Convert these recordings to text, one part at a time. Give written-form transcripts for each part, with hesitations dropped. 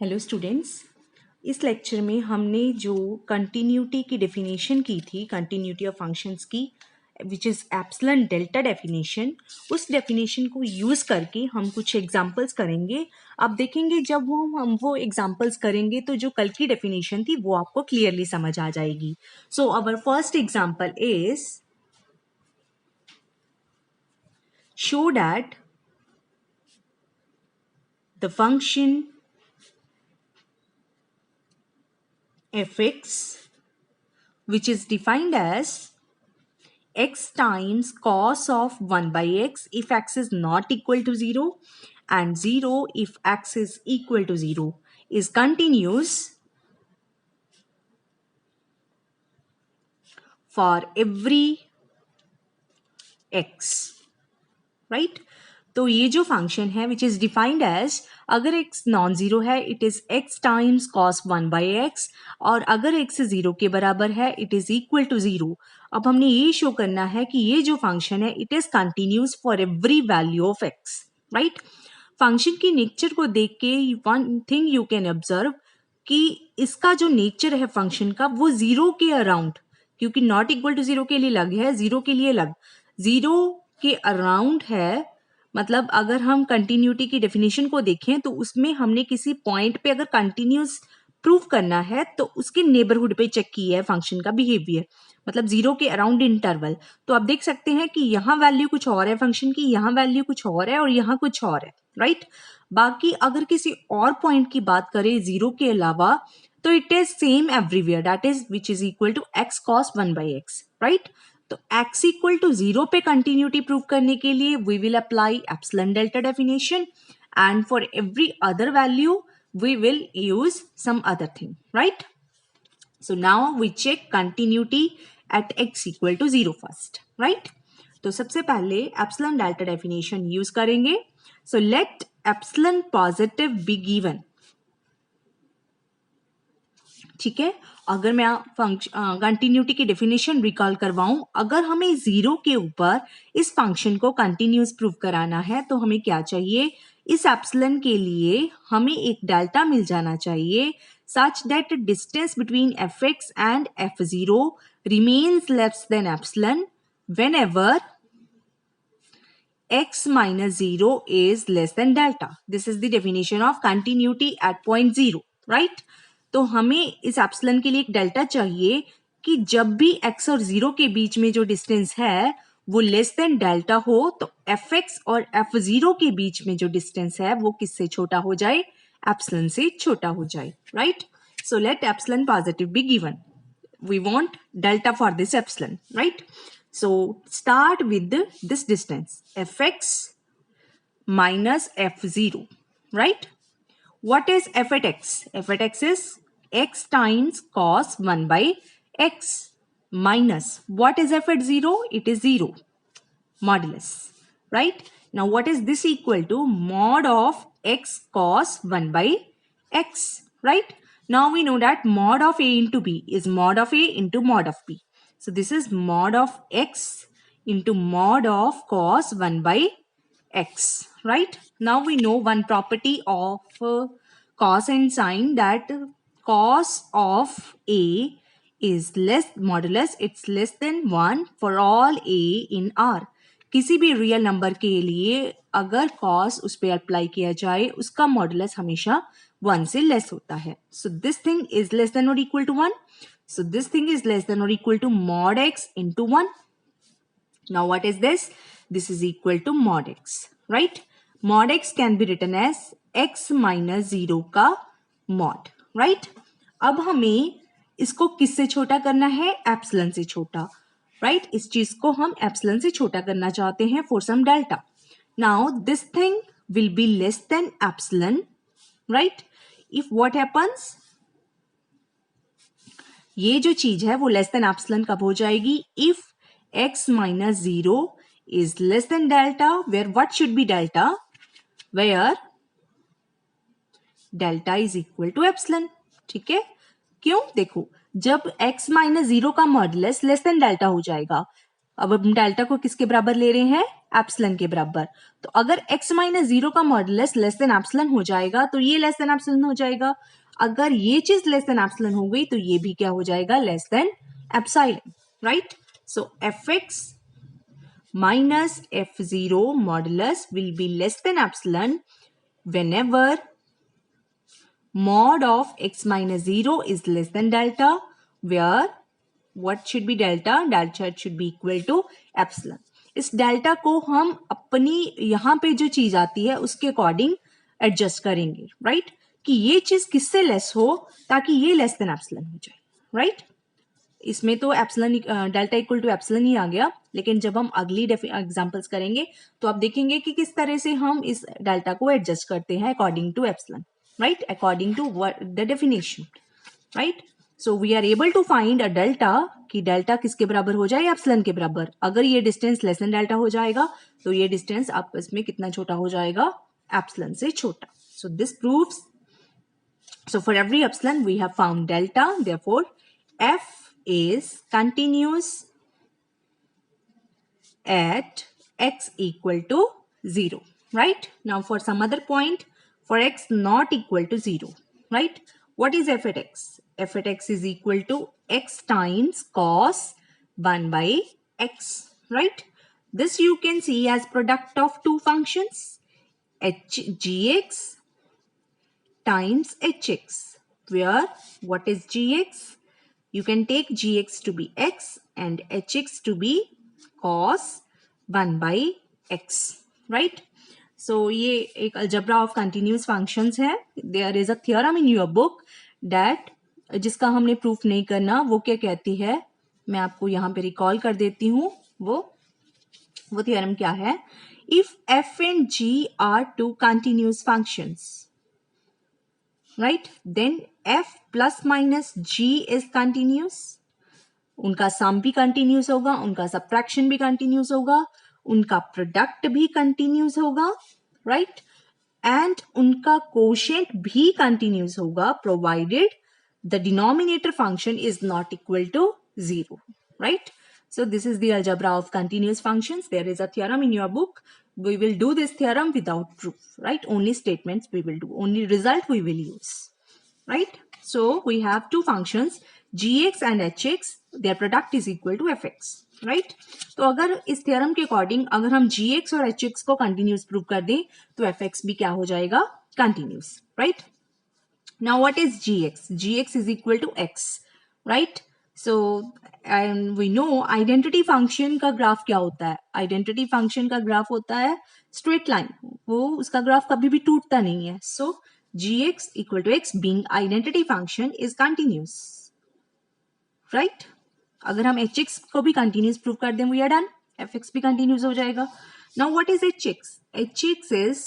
Hello students, इस lecture में हमने जो कंटिन्यूटी की डेफिनेशन की थी, कंटिन्यूटी ऑफ फंक्शंस की, which is epsilon delta definition, उस डेफिनेशन को यूज़ करके हम कुछ एग्जांपल्स करेंगे। अब देखेंगे जब हम वो एग्जांपल्स करेंगे तो जो कल की डेफिनेशन थी वो आपको क्लियरली समझ आ जाएगी। So our first example is show that the function fx, which is defined as x times cos of 1 by x if x is not equal to 0 and 0 if x is equal to 0 is continuous for every x, right? तो ये जो function है which is defined as, अगर x non zero है it is x times cos 1 by x, और अगर x zero के बराबर है it is equal to zero. अब हमने ये शो करना है कि ये जो फंक्शन है it is continuous for every value of x, right? Function की नेचर को देख के one thing you can observe कि इसका जो नेचर है फंक्शन का वो जीरो के अराउंड, क्योंकि नॉट इक्वल टू जीरो के लिए अलग है, जीरो के लिए अलग, जीरो के अराउंड है। मतलब अगर हम कंटिन्यूटी की डेफिनेशन को देखें तो उसमें हमने किसी पॉइंट पे अगर कंटिन्यूस प्रूव करना है तो उसके नेबरहुड पे चेक किया है फंक्शन का बिहेवियर, मतलब जीरो के अराउंड इंटरवल। तो आप देख सकते हैं कि यहाँ वैल्यू कुछ और है फंक्शन की, यहाँ वैल्यू कुछ और है और यहाँ कुछ और है, राइट? बाकी अगर किसी और पॉइंट की बात करें जीरो के अलावा तो it is same everywhere, that is which is equal to x cos 1 by x, right? तो x इक्वल टू जीरो पे कंटिन्यूटी प्रूव करने के लिए we will apply epsilon delta definition, and for every other value we will use some other thing, right? So now we check continuity at x equal to zero first, right? तो सबसे पहले epsilon delta definition use करेंगे। So let epsilon positive be given, ठीक है? अगर मैं continuity की definition recall करवाऊं, अगर हमें जीरो के ऊपर इस फंक्शन को कंटिन्यूस प्रूव कराना है तो हमें क्या चाहिए? इस एप्सिलॉन के लिए हमें एक डेल्टा मिल जाना चाहिए such that distance between fx and f0 remains less than epsilon whenever x minus 0 is less than delta. This is the definition of continuity at point 0, right? तो हमें इस एप्सिलॉन के लिए एक डेल्टा चाहिए कि जब भी x और 0 के बीच में जो डिस्टेंस है वो लेस देन डेल्टा हो तो fx और f0 के बीच में जो डिस्टेंस है वो किससे छोटा हो जाए? एप्सिलॉन से छोटा हो जाए, right? So let epsilon positive be given. We want delta for this epsilon, right? So start with this distance fx minus f0, right? What is f at x? F at x is x times cos 1 by x minus what is f at 0? It is 0 modulus, right? Now what is this equal to? Mod of x cos 1 by x, right? Now we know that mod of a into b is mod of a into mod of b. So this is mod of x into mod of cos 1 by x, right? Now we know one property of cos and sine, that cos of a is less modulus, it's less than 1 for all a in R. किसी भी real number के लिए अगर cos उस पर apply किया जाए उसका मॉडुलस हमेशा 1 से लेस होता है. So this thing is less than or equal to 1. So this thing is less than or equal to mod x into 1. Now what is this? This is equal to mod x, right? Mod x can be written as x minus 0 का mod, right? अब हमें इसको किससे छोटा करना है? Epsilon से छोटा, राइट? इस चीज को हम एप्सिलॉन से छोटा करना चाहते हैं for some delta. Now this thing will be less than epsilon, right? If what happens, ये जो चीज है वो लेस देन एप्सिलॉन कब हो जाएगी? If x minus 0 is less than delta, where what should be delta? Where delta is equal to epsilon, ठीक है? क्यों? देखो, जब x minus 0 का मॉडुलस लेस देन डेल्टा हो जाएगा, अब हम डेल्टा को किसके बराबर ले रहे हैं? एप्सिलॉन के बराबर। तो अगर x माइनस 0 का मॉडुलस लेस देन एप्सिलॉन हो जाएगा तो ये लेस देन एप्सिलॉन हो जाएगा। अगर ये चीज लेस देन एप्सिलॉन हो गई तो ये भी क्या हो जाएगा, less than epsilon, right. So fx minus f0 modulus will be less than epsilon whenever mod of x minus 0 is less than delta, where what should be delta? Delta should be equal to epsilon. इस delta को हम अपनी यहाँ पे जो चीज आती है उसके अकॉर्डिंग एडजस्ट करेंगे, राइट, कि ये चीज किससे लेस हो ताकि ये लेस देन एप्सिलॉन हो जाए, राइट। इसमें तो epsilon delta equal to epsilon ही आ गया, लेकिन जब हम अगली एग्जांपल्स करेंगे तो आप देखेंगे कि किस तरह से हम इस डेल्टा को एडजस्ट करते हैं according to epsilon, right, according to the definition, right. So we are able to find a delta कि डेल्टा किसके बराबर हो जाए, एप्सिलॉन के बराबर। अगर ये डिस्टेंस लेस देन डेल्टा हो जाएगा तो ये डिस्टेंस आपस में कितना छोटा हो जाएगा, एप्सिलॉन से छोटा। So this proves, so for every epsilon we have found delta, therefore f is continuous at x equal to 0, right? Now for some other point, for x not equal to 0, right? What is f at x? F at x is equal to x times cos 1 by x, right? This you can see as product of two functions, gx times hx, where what is gx? You can take gx to be x and hx to be cos 1 by x, right? So ये एक algebra of continuous functions है. There is a theorem in your book that जिसका हमने proof नहीं करना, वो क्या कहती है, मैं आपको यहाँ पे रिकॉल कर देती हूँ। वो theorem क्या है? If f and g are two continuous functions, right, then f plus minus g is continuous. उनका सम भी कंटिन्यूस होगा, उनका सब्ट्रैक्शन भी कंटिन्यूस होगा, उनका प्रोडक्ट भी कंटिन्यूस होगा, राइट, एंड उनका कोशेंट भी कंटिन्यूस होगा, provided the denominator function is not equal to 0, right. So this is the algebra of continuous functions. There is a theorem in your book. We will do this theorem without proof, right? Only statements we will do, only result we will use, right? So we have two functions gx and hx, their product is equal to fx, right? तो अगर इस theorem के according अगर हम gx और hx को continuous prove कर दें तो fx भी क्या हो जाएगा, continuous, right? Now what is gx? Gx is equal to x, right? So and we know identity function का ग्राफ क्या होता है, identity function का ग्राफ होता है straight line, वो उसका ग्राफ कभी भी टूटता नहीं है। So gx equal to x being identity function is continuous, right? अगर हम hx को भी continuous prove कर दें, we are done, fx भी continuous हो जाएगा। Now what is hx? hx is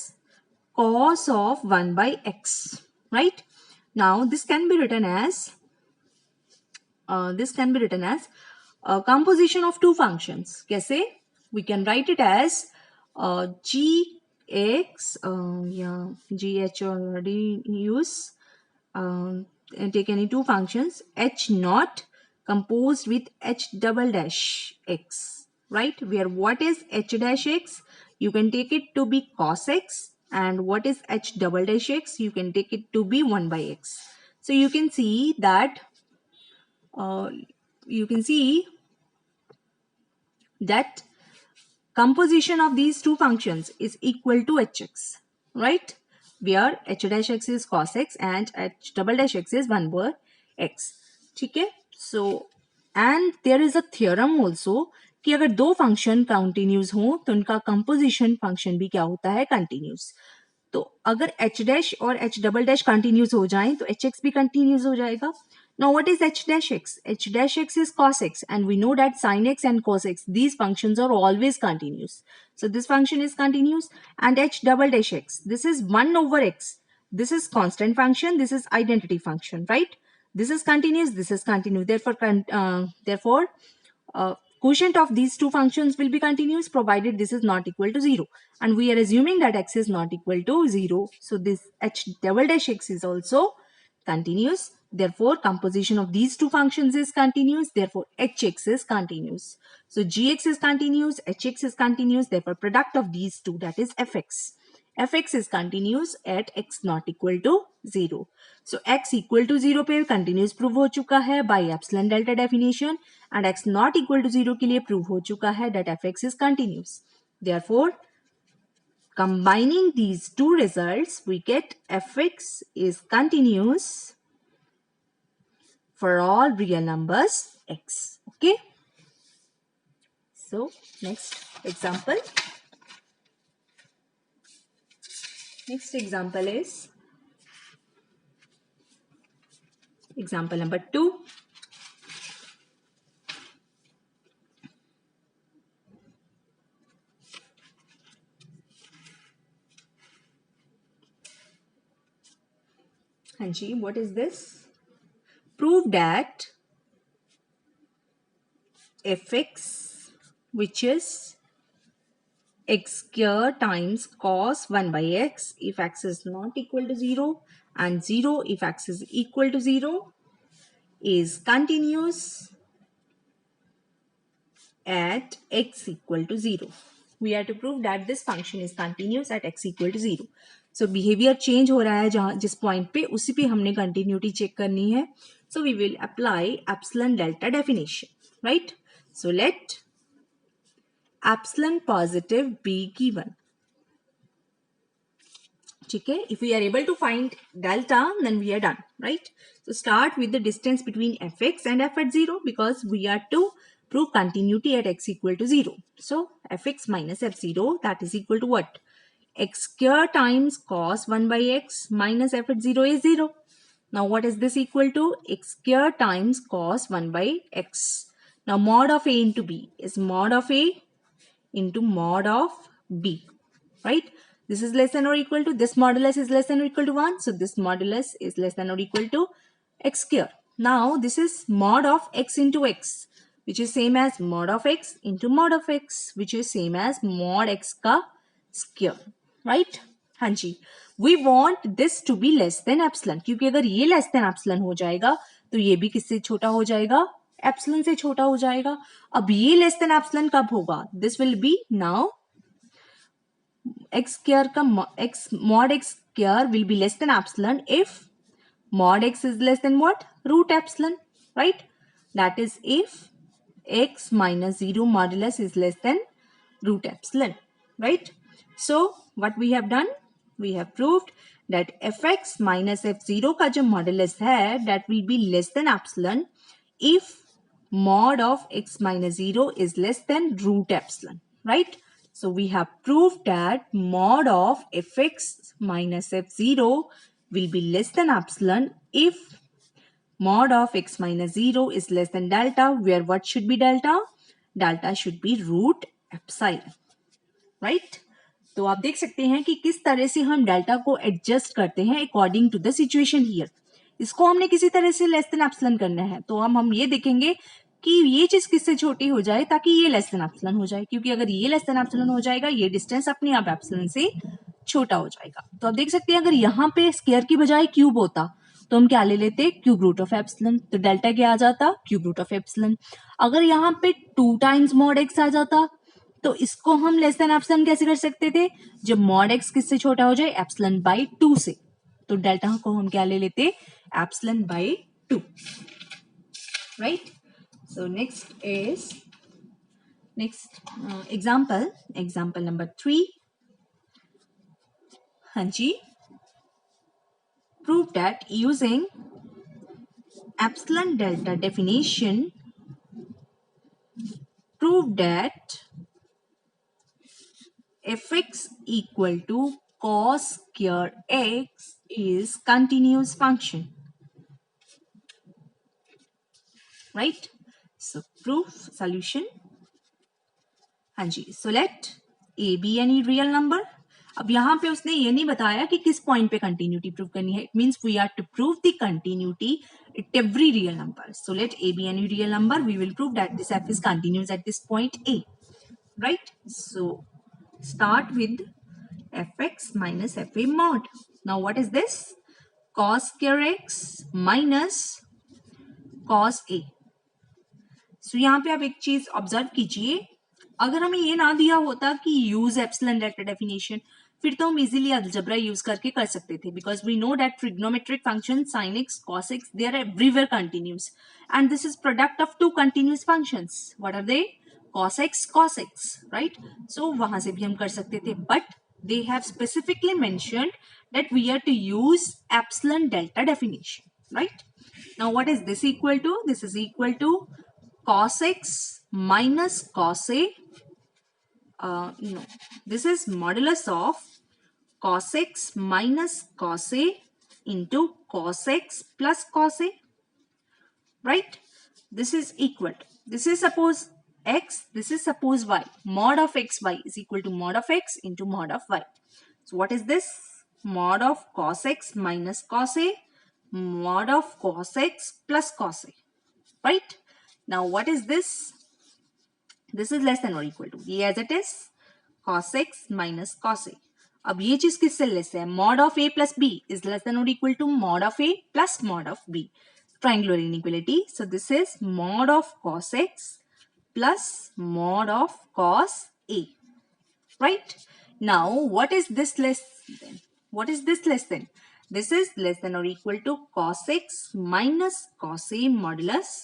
cos of 1 by x, right? Now this can be written as composition of two functions. कैसे? We can write it as gx, gh already use, and take any two functions, h naught composed with h double dash x, right? Where what is h dash x? You can take it to be cos x, and what is h double dash x? You can take it to be 1 by x. So you can see that composition of these two functions is equal to hx, right? Where h dash x is cos x and h double dash x is 1 by x, ठीक है? So and there is a theorem also कि अगर दो function continuous हो तो उनका composition function भी क्या होता है, कंटिन्यूस। तो अगर h डैश और h डबल डैश कंटिन्यूस हो जाएं तो hx भी कंटिन्यूस हो जाएगा। Now what is h dash x? H dash x is cos x, and we know that sin x and cos x, these functions are always continuous. So this function is continuous, and h double dash x, this is 1 over x. This is constant function, this is identity function, right? This is continuous, this is continuous. Therefore, quotient of these two functions will be continuous provided this is not equal to 0. And we are assuming that x is not equal to 0. So this h double dash x is also continuous. Therefore, composition of these two functions is continuous. Therefore, hx is continuous. So, gx is continuous, hx is continuous. Therefore, product of these two, that is fx. fx is continuous at x not equal to 0. So, x equal to 0 पे continuous prove हो चुका है by epsilon delta definition, and x not equal to 0 के लिए prove हो चुका है that fx is continuous. Therefore, combining these two results, we get fx is continuous for all real numbers x. Okay. So, next example. Next example is example number 2. Hanji, what is this? Prove that fx, which is x square times cos 1 by x if x is not equal to 0, and 0 if x is equal to 0, is continuous at x equal to 0. We have to prove that this function is continuous at x equal to 0. So behavior change हो रहा है जहाँ जिस point पे उसी पे हमने continuity check करनी है. So we will apply epsilon delta definition, right? So let epsilon positive be given. Okay, if we are able to find delta, then we are done, right? So start with the distance between fx and f at 0, because we are to prove continuity at x equal to 0. So fx minus f0, that is equal to what? X square times cos 1 by x minus f at 0 is 0. Now what is this equal to? X square times cos 1 by x. Now mod of a into b is mod of a into mod of b, right? This is less than or equal to, this modulus is less than or equal to 1. So this modulus is less than or equal to x square. Now this is mod of x into x, which is same as mod of x into mod of x, which is same as mod x का square, right? हाँ जी, we want this to be less than epsilon, क्योंकि अगर ये less than epsilon हो जाएगा तो ये भी किससे छोटा हो जाएगा? एप्सिलॉन से छोटा हो जाएगा. अब ये लेस देन एप्सिलॉन कब होगा? This will B now x square का x mod x square will be less than epsilon if mod x is less than what? Root epsilon, right? That is if x minus 0 modulus is less than root epsilon, right? So what we have done? We have proved that fx minus f0 का जो modulus है that will be less than epsilon if mod of x minus 0 is less than root epsilon, right? So we have proved that mod of fx minus f0 will be less than epsilon if mod of x minus 0 is less than delta, where what should be delta? Delta should be root epsilon, right? तो आप देख सकते हैं कि किस तरह से हम डेल्टा को एडजस्ट करते हैं according to the situation here. इसको हमने किसी तरह से लेस देन एप्सिलॉन करना है, तो हम ये देखेंगे कि ये चीज किससे छोटी हो जाए ताकि ये लेस देन एप्सिलॉन हो जाए, क्योंकि अगर ये लेस देन एप्सिलॉन हो जाएगा ये डिस्टेंस अपने आप एप्सिलॉन से छोटा हो जाएगा. तो आप देख सकते हैं अगर यहाँ पे स्क्वायर की बजाय क्यूब होता तो हम क्या ले लेते? Cube root of epsilon. तो डेल्टा क्या आ जाता? Cube root of epsilon. अगर यहाँ पे 2 टाइम्स मॉड एक्स आ जाता तो इसको हम लेस देन एप्सिलॉन कैसे कर सकते थे? जब मॉड एक्स किससे छोटा हो जाए? एप्सिलॉन बाई 2 से. तो डेल्टा को हम क्या ले लेते? Epsilon by 2, right? So next is example number 3. हाँ जी, prove that using epsilon delta definition, prove that fx equal to cos square x is continuous function, right? So proof solution. हाँ जी, so let a be any real number. अब यहाँ पे उसने ये नहीं बताया कि किस पॉइंट पे कंटिन्यूटी प्रूव करनी है. It means we are to prove the continuity at every real number. So let a be any real number. We will prove that this f is continuous at this point a, right? So start with fx minus fa mod. Now what is this? cos square x minus cos a। सो यहाँ पे आप एक चीज observe कीजिए, अगर हमें ये ना दिया होता कि यूज एप्सिलॉन डेल्टा डेफिनेशन, फिर तो हम इजीली अलजेब्रा यूज करके कर सकते थे, because we know that trigonometric function sin x cos x they are everywhere continuous and this is product of two continuous functions. What are they? cos x, right? So वहां से भी हम कर सकते थे, but they have specifically mentioned that we are to use epsilon delta definition, right? Now what is this equal to? This is equal to cos x minus cos a, no, this is modulus of cos x minus cos a into cos x plus cos a, right? This is equal to, this is suppose x, this is suppose y, mod of xy is equal to mod of x into mod of y. So what is this? Mod of cos x minus cos a, mod of cos x plus cos a, right? Now what is this? This is less than or equal to, ये as it is cos x minus cos a। अब ये चीज किससे less है? mod of a plus b is less than or equal to mod of a plus mod of b, triangular inequality। So this is mod of cos x plus mod of cos a, right? Now what is this less than? What is this less than? This is less than or equal to cos x minus cos a modulus,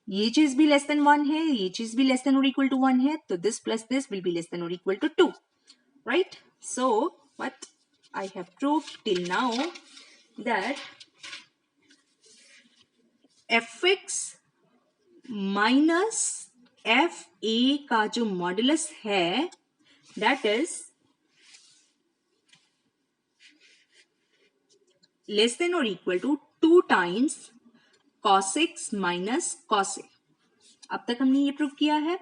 ये चीज भी less then 1 है, ये चीज भी less than और equal to 1 है, तो this plus this will be less than और equal to 2, right? So what I have proved till now that fx minus fa का जो मॉडुलस है दैट इज लेस देन और equal to 2 times cos x minus cos a। अब तक हमने ये prove किया है।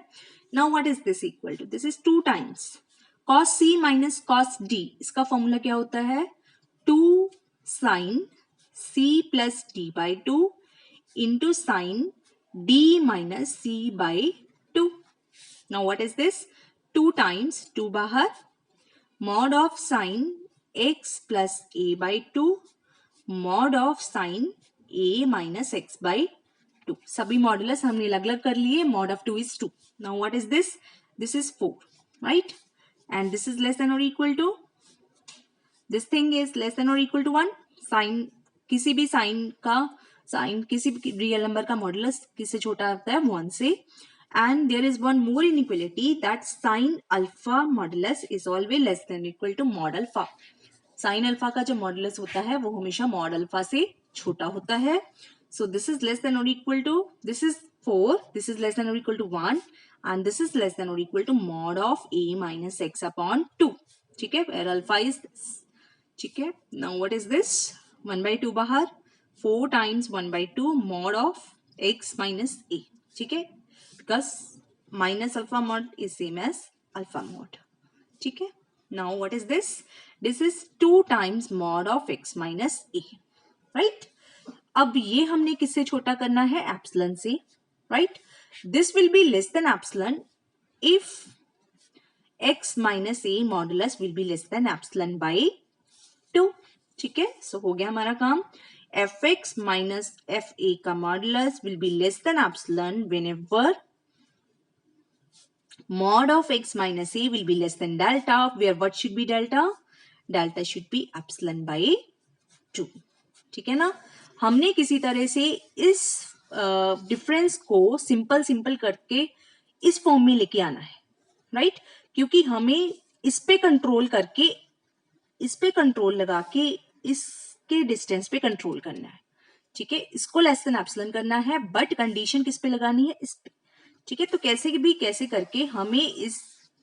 Now what is this equal to? This is 2 times cos c minus cos d। इसका फॉर्मूला क्या होता है? 2 sin c plus d by 2 into sine d minus c by 2। Now what is this? 2 times 2 बाहर mod of sin x plus a by 2 mod of sin a minus x by 2। सभी modulus हमने अलग अलग कर लिए, mod of 2 is 2। now what is this? This is 4, right? and this is less than or equal to, this thing is less than or equal to 1। sin किसी भी sin किसी भी रियल नंबर का मॉडुलस किससे छोटा होता है? 1 से। and there is one more inequality that sin alpha modulus is always less than or equal to mod alpha। Sine alpha का जो मॉडुलस होता है वो हमेशा मॉड अल्फा से छोटा होता है। So this is less than और equal to, this is 4, this is less than और equal to 1 and this is less than और equal to mod of a minus x upon 2। ठीक है, वेयर अल्फा इज दिस। ठीक है, now what is this? 1/2 बाहर, 4 times 1/2 mod of x minus a। ठीक है, because minus alpha mod is same as alpha mod. ठीक है, now what is this? This is 2 times mod of x minus a, right? अब ये हमने किससे छोटा करना है? एप्सिलॉन से, right? This will be less than epsilon if x minus a modulus will be less than epsilon by 2। ठीक है, सो हो गया हमारा काम। fx minus fa का modulus will be less than epsilon whenever mod of x minus a will be less than delta, where what should be delta? Delta should be epsilon by 2। ठीक है ना? हमने किसी तरह से इस डिफरेंस को सिंपल करके इस फॉर्म में लेके आना है, राइट? क्योंकि हमें इस पे कंट्रोल करके, इस पे कंट्रोल लगा के इसके डिस्टेंस पे कंट्रोल करना है। ठीक है, इसको लेस देन एप्सिलॉन करना है, बट कंडीशन किस पे लगानी है? इस पे। ठीक है, तो कैसे करके हमें इस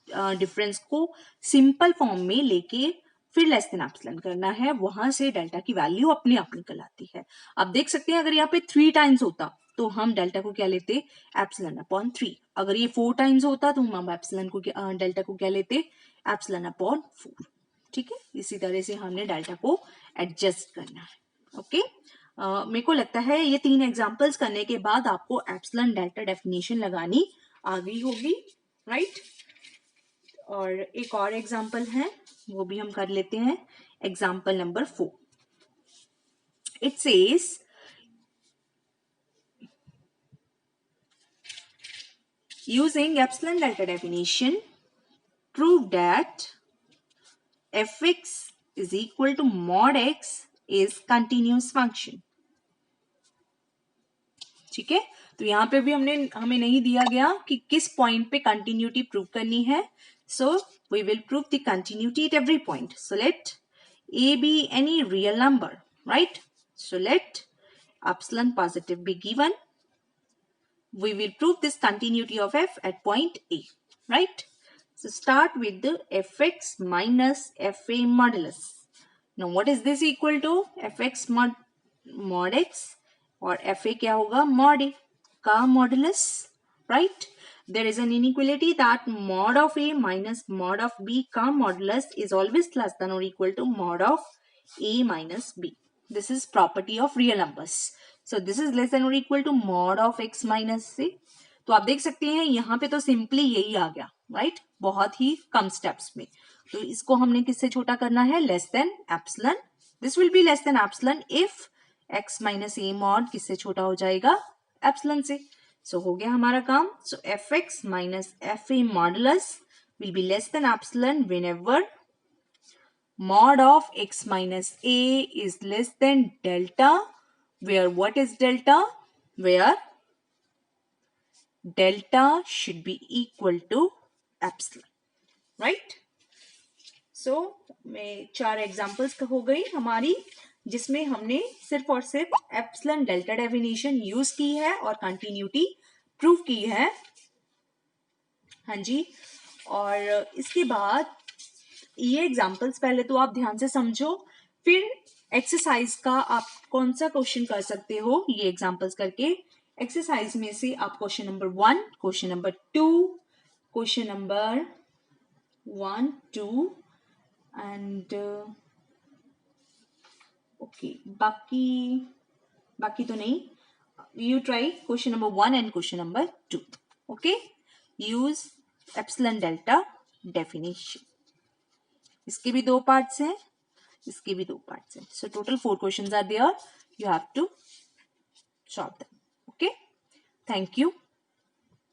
डिफरेंस को सिंपल फॉर्म में लेके फिर लेस देन एप्सिलॉन करना है, वहां से डेल्टा की वैल्यू अपने आप निकल आती है। आप देख सकते हैं अगर यहाँ पे 3 टाइम्स होता तो हम डेल्टा को क्या लेते? Epsilon upon 3। अगर ये 4 टाइम्स होता तो हम एप्सिलॉन को डेल्टा को क्या लेते? Epsilon upon 4। ठीक है, इसी तरह से हमने डेल्टा को एडजस्ट करना है। ओके, मेरे को लगता है ये 3 एग्जांपल्स करने के बाद आपको एप्सिलॉन डेल्टा डेफिनेशन लगानी आ गई होगी, राइट? और एक और एग्जांपल है वो भी हम कर लेते हैं, example number 4। It says using epsilon delta definition, prove that fx is equal to mod x is continuous function. ठीक है, तो यहाँ पे भी हमें नहीं दिया गया कि किस पॉइंट पे कंटिन्यूटी प्रूव करनी है. So we will prove the continuity at every point. So let a be any real number, right? So let epsilon positive be given. We will prove this continuity of f at point A, right? So start with the fx minus fa modulus. Now what is this equal to? fx mod x और fa क्या होगा? Mod a का modulus, right? There is an inequality that mod of a minus mod of b का modulus is always less than or equal to mod of a minus b. This is property of real numbers. So this is less than or equal to mod of x minus c. तो आप देख सकते हैं यहाँ पे तो simply यही आ गया, राइट? बहुत ही कम स्टेप्स में. तो इसको हमने किससे छोटा करना है? Less than epsilon. This will be less than epsilon if x minus A mod किससे छोटा हो जाएगा? एप्सिलॉन से. सो हो गया हमारा काम. सो fx minus fa modulus will be less than epsilon whenever mod of x minus a is less than delta, where what is delta? Where delta should be equal to epsilon, right? So में 4 examples हो गई हमारी, जिसमें हमने सिर्फ और सिर्फ epsilon delta definition use की है और कंटिन्यूटी प्रूव की है. हाँ जी. और इसके बाद ये एग्जाम्पल्स पहले तो आप ध्यान से समझो, फिर एक्सरसाइज का आप कौन सा क्वेश्चन कर सकते हो ये एग्जाम्पल्स करके. एक्सरसाइज में से आप question number 1, question number 2, question number 1, 2 and okay, बाकी तो नहीं. You try question number 1 and question number 2. Okay, use epsilon delta definition. इसके भी 2 पार्ट्स हैं, इसके भी 2 पार्ट्स हैं. So total 4 questions are there. You have to solve them. Okay, thank you.